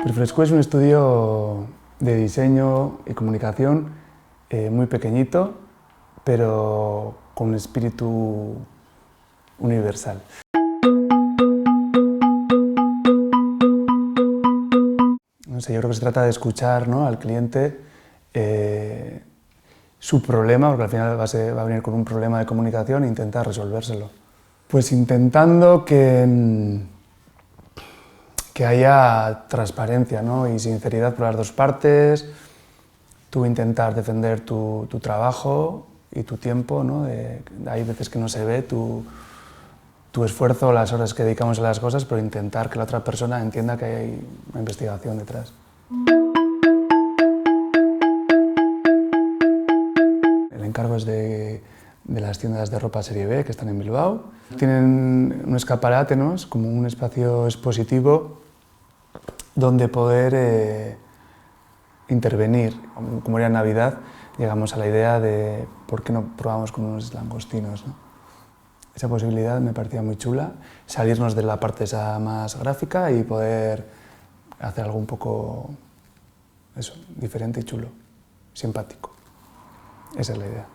Perfresco es un estudio de diseño y comunicación muy pequeñito, pero con un espíritu universal. No sé, yo creo que se trata de escuchar, ¿no?, al cliente su problema, porque al final va a venir con un problema de comunicación e intentar resolvérselo. Pues intentando que haya transparencia, ¿no?, y sinceridad por las dos partes, tú intentar defender tu trabajo y tu tiempo, ¿no? Hay veces que no se ve tu esfuerzo, las horas que dedicamos a las cosas, pero intentar que la otra persona entienda que hay una investigación detrás. El encargo es de las tiendas de ropa Serie B que están en Bilbao. Tienen un escaparate, ¿no?, es como un espacio expositivo donde poder intervenir. Como era Navidad, llegamos a la idea de por qué no probamos con unos langostinos, ¿no? Esa posibilidad me parecía muy chula, salirnos de la parte esa más gráfica y poder hacer algo un poco eso, diferente y chulo, simpático. Esa es la idea.